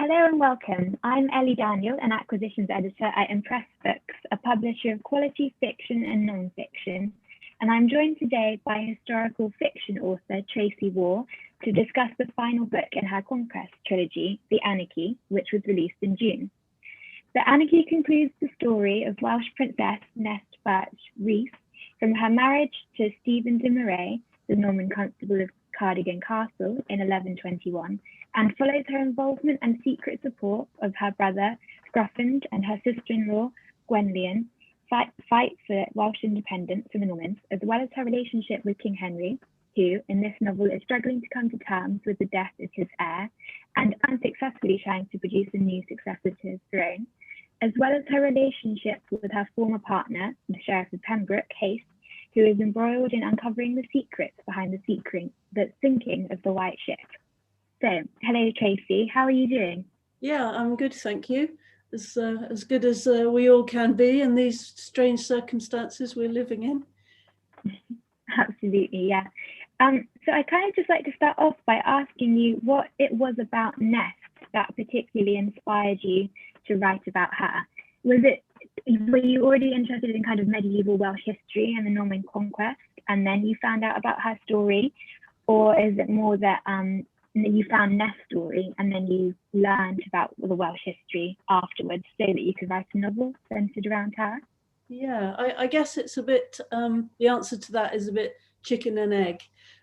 Hello and welcome. I'm Ellie Daniell, an acquisitions editor at Impress Books, a publisher of quality fiction and non-fiction. And I'm joined today by historical fiction author Tracey Warr to discuss the final book in her Conquest trilogy, The Anarchy, which was released in June. The Anarchy concludes the story of Welsh princess Nest Birch Rhys from her marriage to Stephen de Moray, the Norman constable of Cardigan Castle in 1121, and follows her involvement and secret support of her brother Scruffend and her sister-in-law Gwenllian fight for Welsh independence from the Normans, as well as her relationship with King Henry, who in this novel is struggling to come to terms with the death of his heir and unsuccessfully trying to produce a new successor to his throne, as well as her relationship with her former partner, the Sheriff of Pembroke, Hayes, who is embroiled in uncovering the secrets behind the sinking of the White Ship. So, hello Tracey, how are you doing? Yeah, I'm good, thank you. As good as we all can be in these strange circumstances we're living in. Absolutely, yeah. So I kind of just like to start off by asking you what it was about Nest that particularly inspired you to write about her. Were you already interested in kind of medieval Welsh history and the Norman Conquest, and then you found out about her story? Or is it more that you found Nest's story and then you learned about the Welsh history afterwards so that you could write a novel centered around her? Yeah, I guess it's a bit, the answer to that is a bit chicken and egg.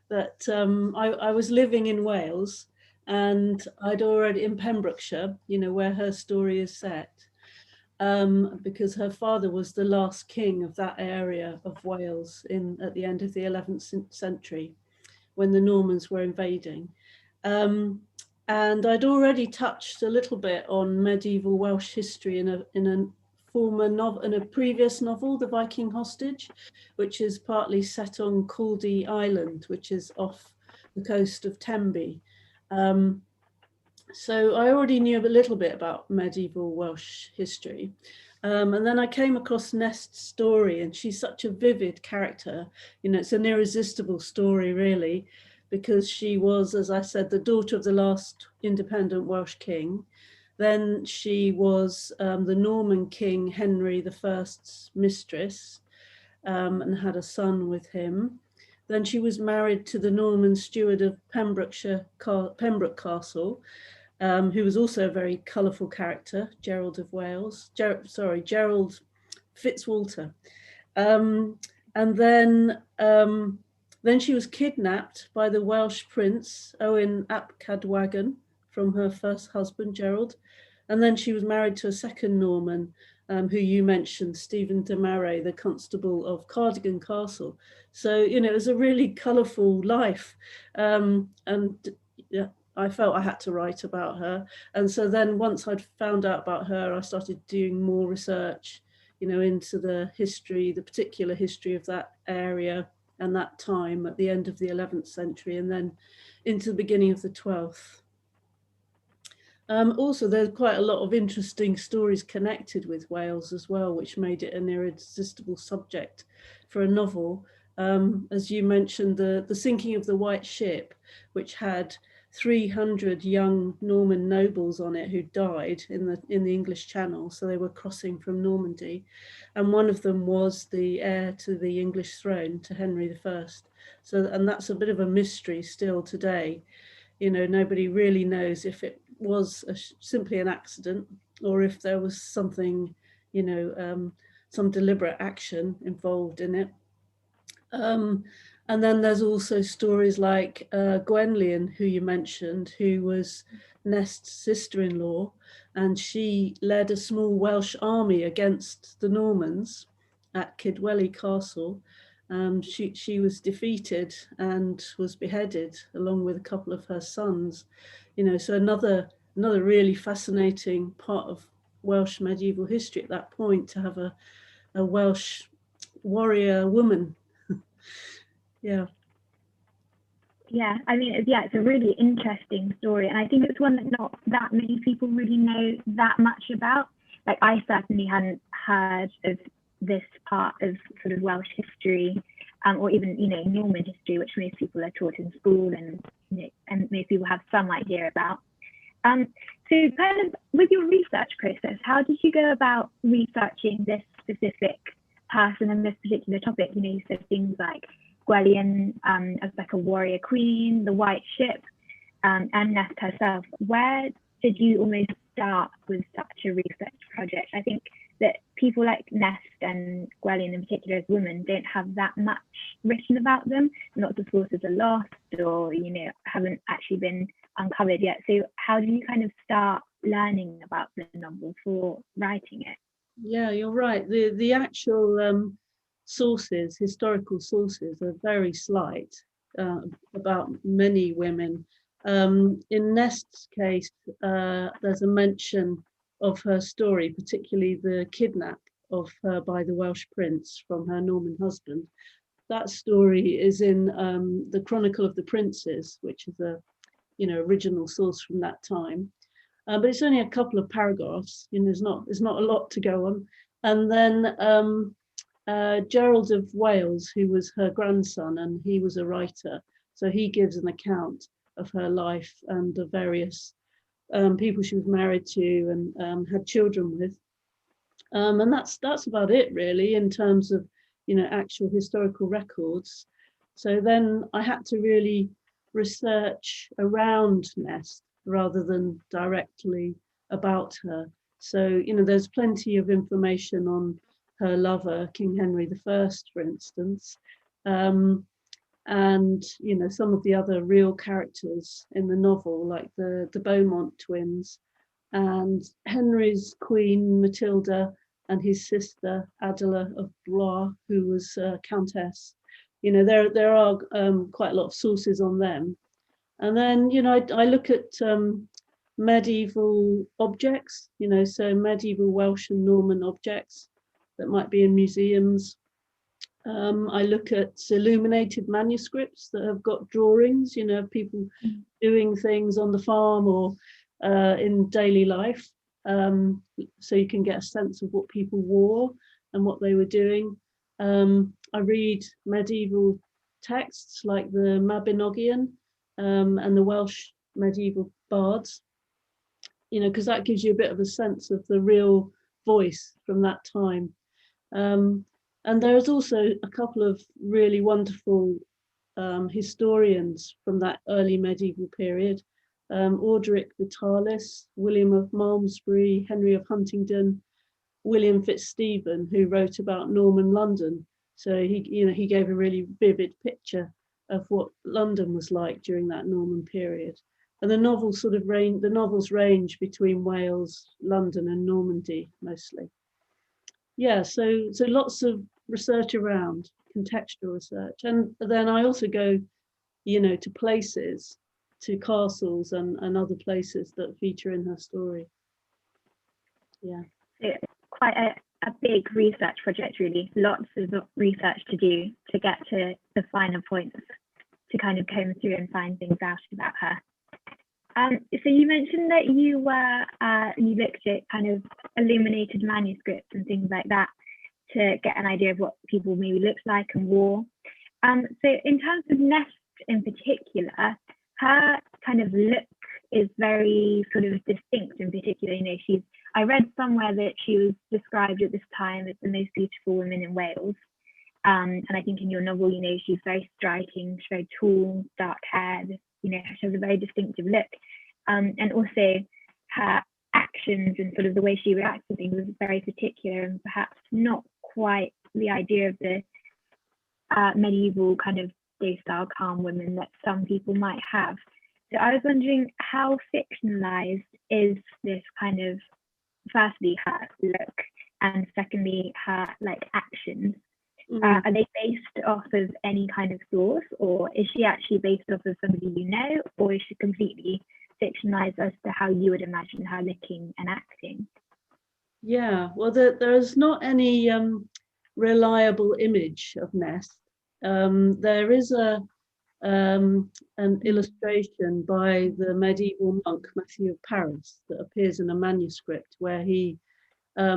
That I was living in Wales and I'd already, in Pembrokeshire, where her story is set, because her father was the last king of that area of Wales at the end of the 11th century when the Normans were invading. And I'd already touched a little bit on medieval Welsh history in a previous novel, The Viking Hostage, which is partly set on Caldy Island, which is off the coast of Tenby. So I already knew a little bit about medieval Welsh history. And then I came across Nest's story, and she's such a vivid character. It's an irresistible story, really, because she was, as I said, the daughter of the last independent Welsh king. Then she was the Norman king Henry I's mistress, and had a son with him. Then she was married to the Norman steward of Pembroke Castle, who was also a very colourful character, Gerald Fitzwalter. And then she was kidnapped by the Welsh prince, Owen ap Cadwagan, from her first husband, Gerald. And then she was married to a second Norman, who you mentioned, Stephen de Moray, the constable of Cardigan Castle. So, it was a really colourful life. I felt I had to write about her. And so then once I'd found out about her, I started doing more research, into the particular history of that area and that time at the end of the 11th century and then into the beginning of the 12th. Also, there's quite a lot of interesting stories connected with Wales as well, which made it an irresistible subject for a novel. As you mentioned, the sinking of the White Ship, which had 300 young Norman nobles on it who died in the English Channel, so they were crossing from Normandy, and one of them was the heir to the English throne, to Henry I. And that's a bit of a mystery still today. Nobody really knows if it was simply an accident or if there was something, some deliberate action involved in it. And then there's also stories like Gwenllian, who you mentioned, who was Nest's sister-in-law, and she led a small Welsh army against the Normans at Kidwelly Castle. She was defeated and was beheaded along with a couple of her sons. So another really fascinating part of Welsh medieval history at that point, to have a Welsh warrior woman. Yeah. Yeah, I mean, it's a really interesting story, and I think it's one that not that many people really know that much about. Like, I certainly hadn't heard of this part of sort of Welsh history, or even Norman history, which most people are taught in school, and and most people have some idea about. So kind of with your research process, how did you go about researching this specific person and this particular topic? You know, you said things like Gwelion as like a warrior queen, the white ship, and Nest herself. Where did you almost start with such a research project? I think that people like Nest and Gwelion in particular as women don't have that much written about them. Lots of sources are lost or, you know, haven't actually been uncovered yet. So how do you kind of start learning about the novel for writing it? Yeah, you're right. The actual sources, historical sources, are very slight about many women. In Nest's case, there's a mention of her story, particularly the kidnap of her by the Welsh prince from her Norman husband. That story is in the Chronicle of the Princes, which is a original source from that time. But it's only a couple of paragraphs. You know, there's not a lot to go on. And then Gerald of Wales, who was her grandson, and he was a writer, so he gives an account of her life and the various people she was married to and had children with. And that's about it really in terms of actual historical records. So then I had to really research around Nest rather than directly about her. So there's plenty of information on her lover, King Henry I, for instance, and some of the other real characters in the novel, like the Beaumont twins and Henry's queen Matilda and his sister Adela of Blois, who was countess. There are quite a lot of sources on them. And then I look at medieval objects, so medieval Welsh and Norman objects that might be in museums. I look at illuminated manuscripts that have got drawings, of people doing things on the farm or in daily life, so you can get a sense of what people wore and what they were doing. I read medieval texts like the Mabinogion and the Welsh medieval bards, because that gives you a bit of a sense of the real voice from that time. And there's also a couple of really wonderful historians from that early medieval period. Orderic Vitalis, William of Malmesbury, Henry of Huntingdon, William Fitzstephen, who wrote about Norman London. So he gave a really vivid picture of what London was like during that Norman period. And the novels range between Wales, London, and Normandy mostly. Yeah, so lots of research around, contextual research, and then I also go, to places, to castles and other places that feature in her story. Yeah. It's quite a big research project, really. Lots of research to do to get to the finer points to kind of comb through and find things out about her. So you mentioned that you looked at kind of illuminated manuscripts and things like that to get an idea of what people maybe looked like and wore. So in terms of Nest in particular, her kind of look is very sort of distinct in particular. I read somewhere that she was described at this time as the most beautiful woman in Wales. And I think in your novel, she's very striking, she's very tall, dark haired, she has a very distinctive look. And also her actions and sort of the way she reacts to things was very particular and perhaps not quite the idea of the medieval kind of day-style calm women that some people might have. So I was wondering, how fictionalized is this kind of, firstly, her look, and secondly, her actions? Are they based off of any kind of source, or is she actually based off of somebody or is she completely fictionalized as to how you would imagine her looking and acting? Yeah, well, there is not any reliable image of Nest. There is an illustration by the medieval monk Matthew of Paris that appears in a manuscript where he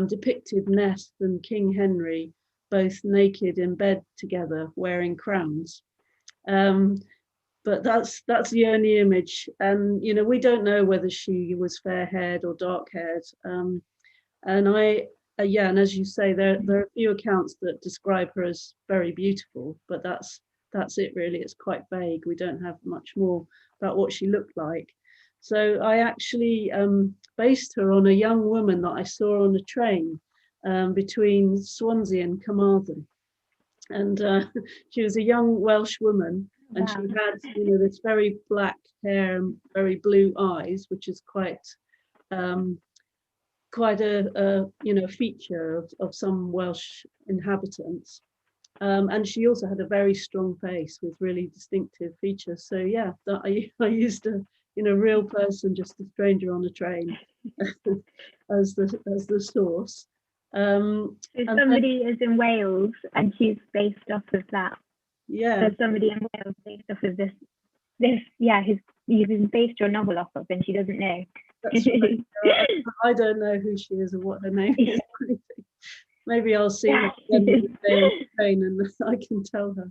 depicted Nest and King Henry both naked in bed together wearing crowns. but that's the only image. And we don't know whether she was fair-haired or dark-haired. And yeah, and as you say, there are a few accounts that describe her as very beautiful, but that's it really. It's quite vague. We don't have much more about what she looked like. So I actually based her on a young woman that I saw on a train between Swansea and Carmarthen. And she was a young Welsh woman, and she had this very black hair and very blue eyes, which is quite a feature of some Welsh inhabitants. And she also had a very strong face with really distinctive features. So yeah, I used a real person, just a stranger on a train, as the source. So somebody is in Wales and she's based off of that. Yeah. So somebody in Wales based off of this you've based your novel off of, and she doesn't know. That's right. I don't know who she is or what her name is. Maybe I'll see her again one day on the train and I can tell her.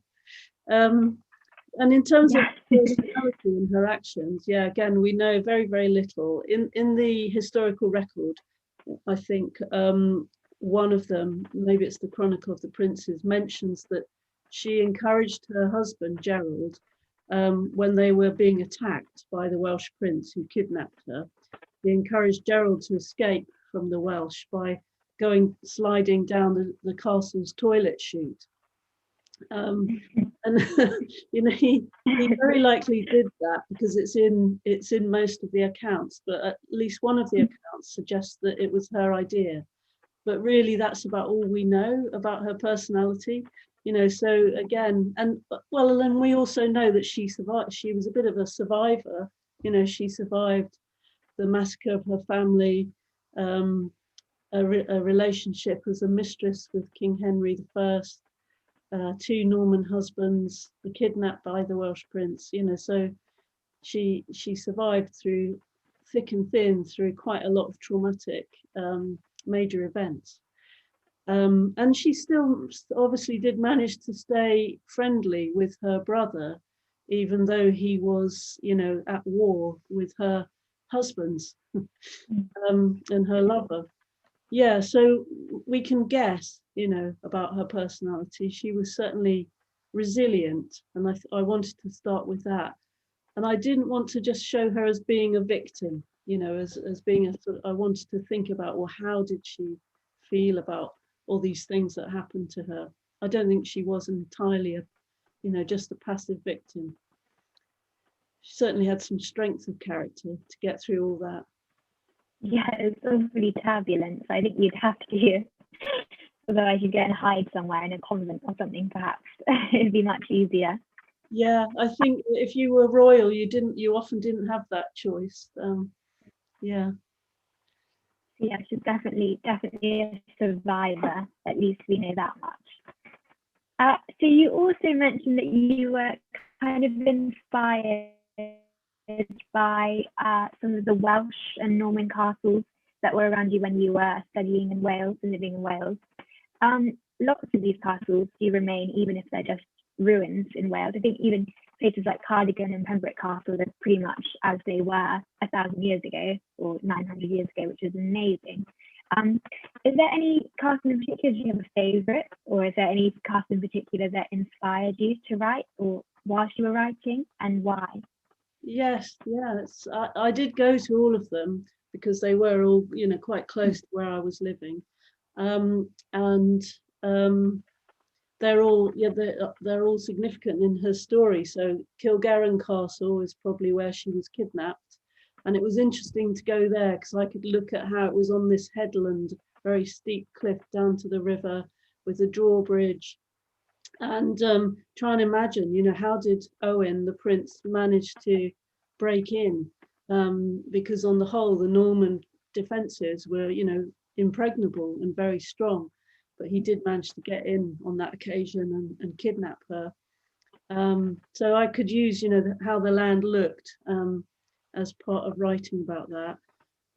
And in terms of personality and her actions, again, we know very, very little. In the historical record, I think one of them, maybe it's the Chronicle of the Princes, mentions that she encouraged her husband, Gerald, when they were being attacked by the Welsh prince who kidnapped her. He encouraged Gerald to escape from the Welsh by sliding down the castle's toilet chute. And he very likely did that because it's in most of the accounts, but at least one of the accounts suggests that it was her idea. But really, that's about all we know about her personality. So again, and we also know that she survived. She was a bit of a survivor. She survived the massacre of her family, a relationship as a mistress with King Henry I, two Norman husbands, the kidnapped by the Welsh prince. So she survived through thick and thin, through quite a lot of traumatic major events. And she still obviously did manage to stay friendly with her brother, even though he was, at war with her husbands and her lover. Yeah, so we can guess, about her personality. She was certainly resilient, and I wanted to start with that. And I didn't want to just show her as being a victim, as being a sort of, I wanted to think about, well, how did she feel about all these things that happened to her? I don't think she was entirely just a passive victim. She certainly had some strength of character to get through all that. Yeah, it's awfully turbulent. So I think you'd have to, otherwise you'd go and hide somewhere in a convent or something, perhaps. It'd be much easier. Yeah, I think if you were royal, you often didn't have that choice. Yeah, she's definitely a survivor. At least we know that much. So you also mentioned that you were kind of inspired by some of the Welsh and Norman castles that were around you when you were studying in Wales and living in Wales. Lots of these castles do remain, even if they're just ruins in Wales. I think even places like Cardigan and Pembroke Castle are pretty much as they were 1,000 years ago or 900 years ago, which is amazing. Is there any castle in particular? Do you have a favourite, or is there any castle in particular that inspired you to write, or whilst you were writing, and why? Yes, I did go to all of them because they were all, quite close to where I was living, and they're all significant in her story. So Kilgarran Castle is probably where she was kidnapped, and it was interesting to go there because I could look at how it was on this headland, very steep cliff down to the river with a drawbridge, and try and imagine, how did Owen, the prince, manage to break in? Because on the whole, the Norman defences were, impregnable and very strong, but he did manage to get in on that occasion and kidnap her. So I could use, how the land looked as part of writing about that.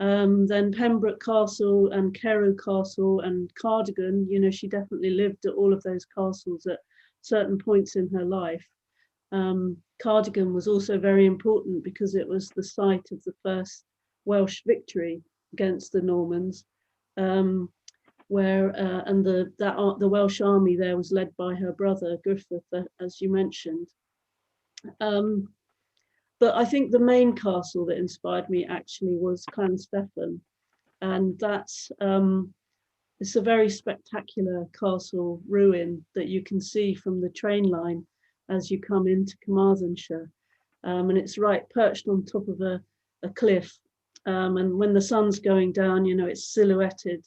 Then Pembroke Castle and Carew Castle and Cardigan, she definitely lived at all of those castles at certain points in her life. Cardigan was also very important because it was the site of the first Welsh victory against the Normans, where and the Welsh army there was led by her brother Griffith, as you mentioned. But I think the main castle that inspired me actually was Llansteffan, and that's it's a very spectacular castle ruin that you can see from the train line as you come into Carmarthenshire, and it's right perched on top of a cliff, and when the sun's going down, you know, it's silhouetted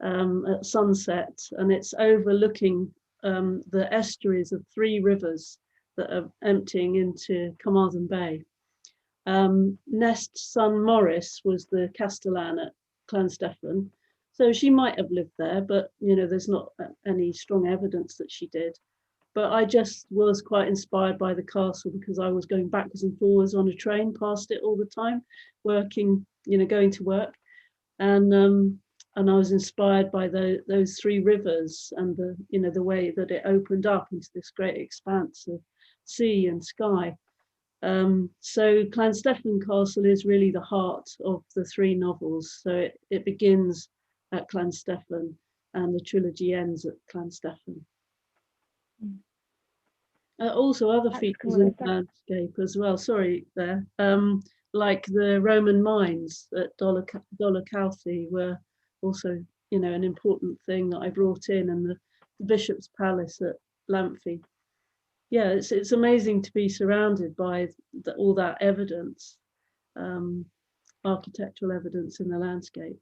at sunset, and it's overlooking the estuaries of 3 rivers that are emptying into Carmarthen Bay. Nest's son Morris was the castellan at Llansteffan, so she might have lived there, but you know, there's not any strong evidence that she did. But I just was quite inspired by the castle because I was going backwards and forwards on a train past it all the time, working, you know, going to work, and I was inspired by those 3 rivers and the, you know, the way that it opened up into this great expanse of sea and sky. So Llansteffan Castle is really the heart of the 3 novels. So it begins at Llansteffan and the trilogy ends at Llansteffan. Also other That's features cool. in the landscape as well, sorry there, like the Roman mines at Dolacalthy were also, you know, an important thing that I brought in, and the Bishop's Palace at Lamphy. Yeah, it's amazing to be surrounded by all that evidence, architectural evidence in the landscape.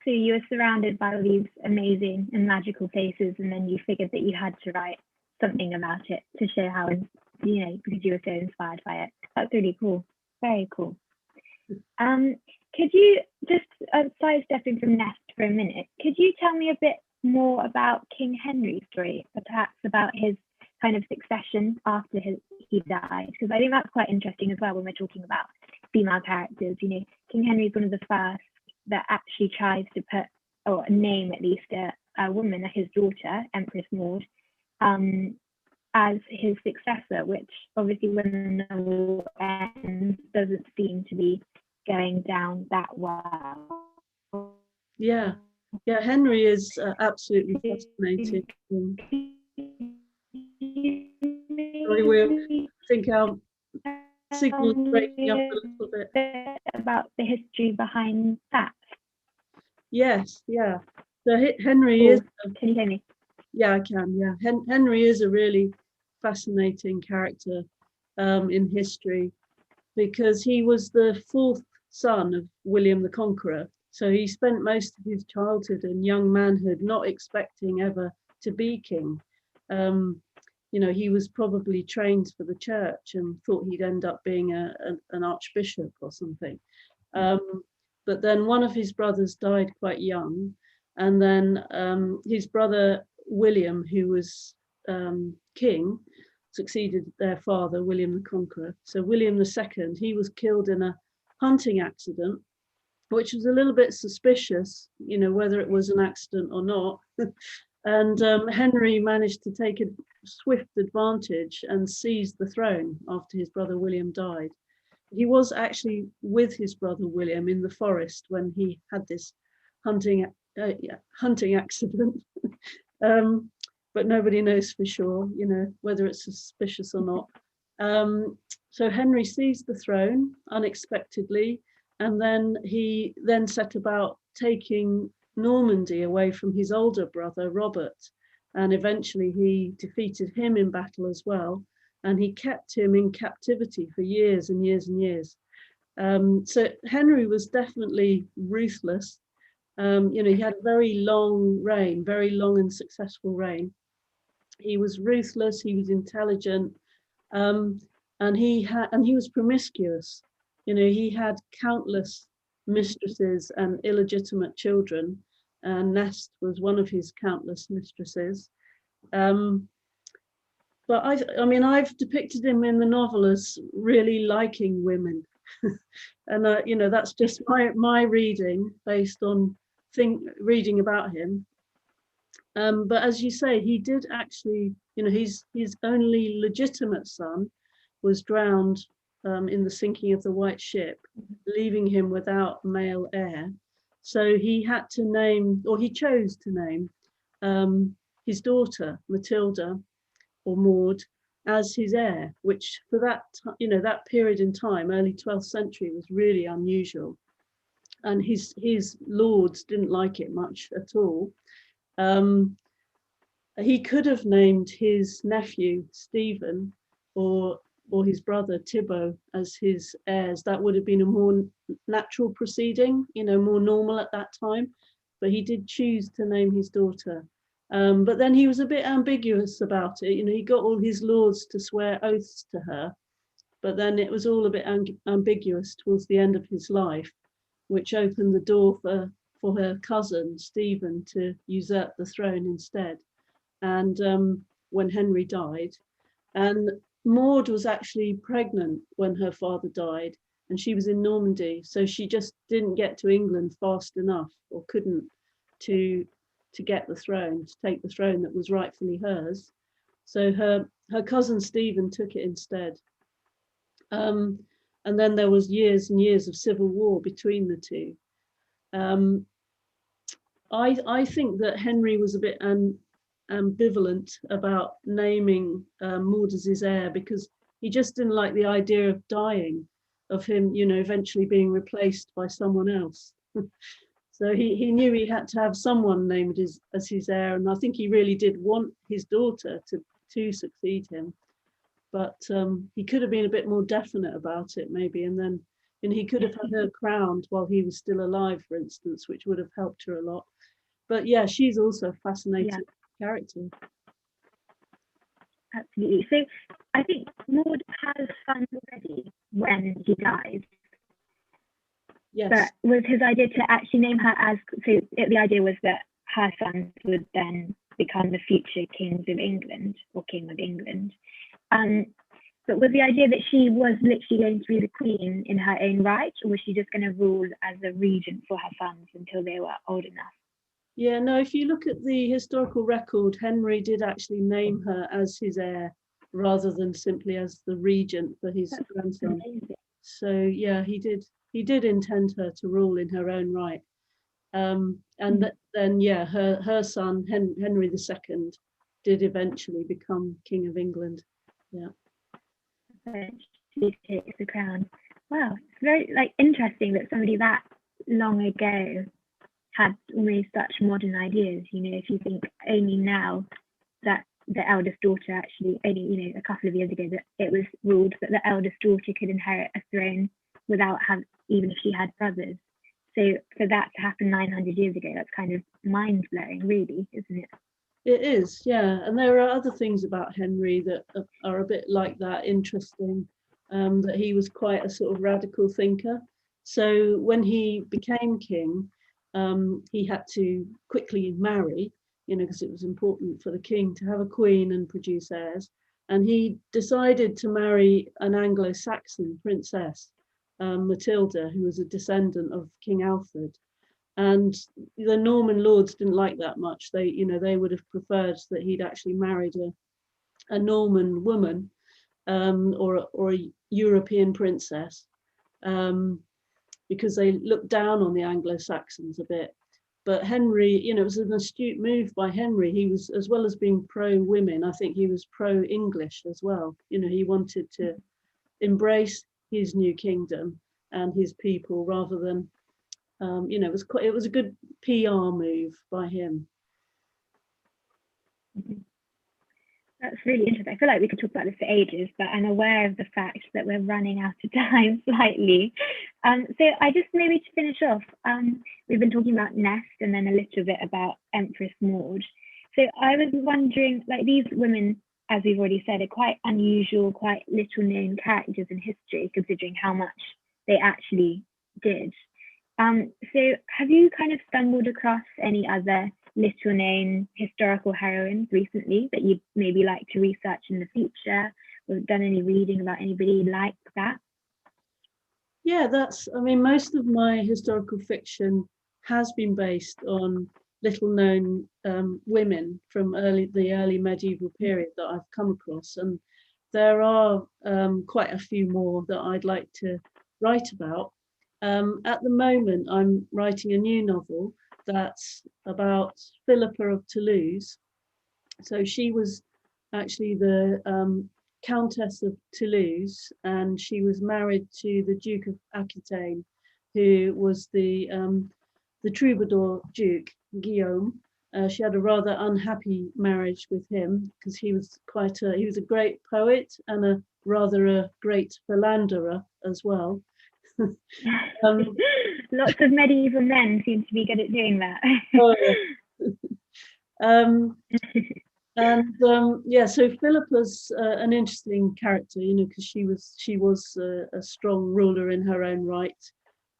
So you were surrounded by all these amazing and magical places, and then you figured that you had to write something about it to show how, you know, because you were so inspired by it. That's really cool. Very cool. Could you just, sidestepping from Nest for a minute, could you tell me a bit more about King Henry's story, or perhaps about his kind of succession after he died? Because I think that's quite interesting as well when we're talking about female characters. You know, King Henry is one of the first that actually tries to put, or name at least, a woman, his daughter, Empress Maud, as his successor, which obviously when the novel ends doesn't seem to be going down that well. Yeah, Henry is absolutely fascinating. Sorry, I think our signal's breaking up a little bit. About the history behind that. Yes, yeah. So Henry Cool. is. Can you hear me? Yeah, I can. Yeah, Henry is a really fascinating character in history because he was the 4th son of William the Conqueror. So he spent most of his childhood and young manhood not expecting ever to be king. You know, he was probably trained for the church and thought he'd end up being an archbishop or something. But then one of his brothers died quite young, and then his brother William, who was king, succeeded their father, William the Conqueror. So William II, he was killed in a hunting accident, which was a little bit suspicious, you know, whether it was an accident or not. And Henry managed to take a swift advantage and seize the throne after his brother William died. He was actually with his brother William in the forest when he had this hunting accident. But nobody knows for sure, you know, whether it's suspicious or not. So Henry seized the throne unexpectedly, and then he then set about taking Normandy away from his older brother Robert, and eventually he defeated him in battle as well, and he kept him in captivity for years and years and years. So Henry was definitely ruthless. You know, he had a very long reign, very long and successful reign. He was ruthless, he was intelligent, and he was promiscuous. You know, he had countless mistresses and illegitimate children, and Nest was one of his countless mistresses. But I mean, I've depicted him in the novel as really liking women, and you know, that's just my reading based on reading about him. But as you say, he did actually You know, his only legitimate son was drowned in the sinking of the White Ship, leaving him without male heir. So he had to name, or he chose to name, his daughter Matilda or Maud as his heir, which for that, you know, that period in time, early 12th century, was really unusual. And his lords didn't like it much at all. He could have named his nephew Stephen or his brother Thibaut as his heirs. That would have been a more natural proceeding, you know, more normal at that time. But he did choose to name his daughter. But then he was a bit ambiguous about it. You know, he got all his lords to swear oaths to her, but then it was all a bit ambiguous towards the end of his life, which opened the door for her cousin Stephen to usurp the throne instead. And when Henry died, and Maud was actually pregnant when her father died, and she was in Normandy, so she just didn't get to England fast enough, or couldn't, to get the throne, to take the throne that was rightfully hers. So her cousin Stephen took it instead. And then there was years and years of civil war between the two. I think that Henry was a bit ambivalent about naming Maud as his heir, because he just didn't like the idea of dying, of him, you know, eventually being replaced by someone else. So he knew he had to have someone named as his heir, and I think he really did want his daughter to succeed him. But he could have been a bit more definite about it, maybe, and then he could have had her crowned while he was still alive, for instance, which would have helped her a lot. But yeah, she's also a fascinating character. Absolutely. So I think Maud has sons already when he dies. Yes. But was his idea to actually name her as, so the idea was that her sons would then become the future kings of England, or king of England. But was the idea that she was literally going to be the queen in her own right, or was she just going to rule as a regent for her sons until they were old enough? Yeah, no, if you look at the historical record, Henry did actually name her as his heir rather than simply as the regent for his grandson. Amazing. So yeah, he did intend her to rule in her own right. Then yeah, her son Henry II did eventually become King of England. Yeah. She takes the crown. Wow, it's very interesting that somebody that long ago had almost such modern ideas. You know, if you think only now that the eldest daughter actually, only, you know, a couple of years ago, that it was ruled that the eldest daughter could inherit a throne without even if she had brothers. So for that to happen 900 years ago, that's kind of mind-blowing, really, isn't it? It is, yeah. And there are other things about Henry that are a bit like that, interesting, that he was quite a sort of radical thinker. So when he became king, he had to quickly marry, you know, because it was important for the king to have a queen and produce heirs. And he decided to marry an Anglo-Saxon princess, Matilda, who was a descendant of King Alfred. And the Norman lords didn't like that much. They, you know, they would have preferred that he'd actually married a Norman woman, or a European princess, because they looked down on the Anglo-Saxons a bit. But Henry, you know, it was an astute move by Henry. He was, as well as being pro-women, I think he was pro-English as well. You know, he wanted to embrace his new kingdom and his people rather than, you know, it was a good PR move by him. That's really interesting. I feel like we could talk about this for ages, but I'm aware of the fact that we're running out of time slightly. So I just, maybe to finish off, we've been talking about Nest and then a little bit about Empress Maud. So I was wondering, like, these women, as we've already said, are quite unusual, quite little known characters in history, considering how much they actually did. So have you kind of stumbled across any other little known historical heroines recently that you'd maybe like to research in the future, or done any reading about anybody like that? Yeah, I mean, most of my historical fiction has been based on, little known women from the early medieval period that I've come across, and there are quite a few more that I'd like to write about. At the moment, I'm writing a new novel that's about Philippa of Toulouse. So she was actually the Countess of Toulouse, and she was married to the Duke of Aquitaine, who was the troubadour Duke Guillaume. She had a rather unhappy marriage with him because he was a great poet and a great philanderer as well. Lots of medieval men seem to be good at doing that. Oh, yeah. Yeah, so Philippa's an interesting character, because she was a strong ruler in her own right.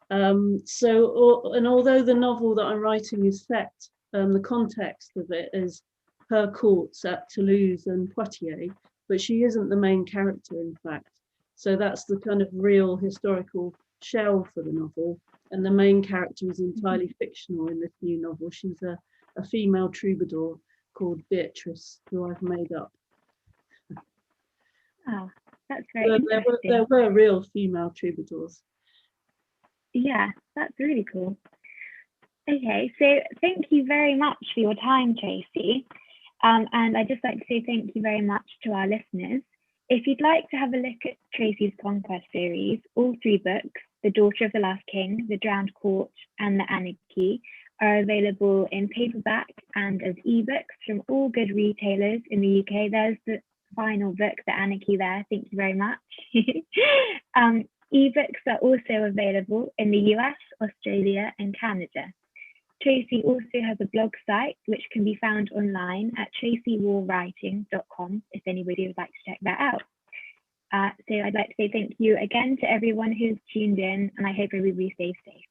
And although the novel that I'm writing is set, the context of it is her courts at Toulouse and Poitiers, but she isn't the main character, in fact. So that's the kind of real historical shell for the novel. And the main character is entirely fictional in this new novel. She's a female troubadour called Beatrice, who I've made up. Oh, that's very interesting. There were real female troubadours. Yeah, that's really cool. Okay, so thank you very much for your time, Tracey. And I'd just like to say thank you very much to our listeners. If you'd like to have a look at Tracey's Conquest series, all 3 books, The Daughter of the Last King, The Drowned Court, and The Anarchy, are available in paperback and as ebooks from all good retailers in the UK. There's the final book, The Anarchy, there. Thank you very much. Ebooks are also available in the US, Australia, and Canada. Tracey also has a blog site, which can be found online at traceywarwriting.com if anybody would like to check that out. So I'd like to say thank you again to everyone who's tuned in, and I hope everybody stays safe.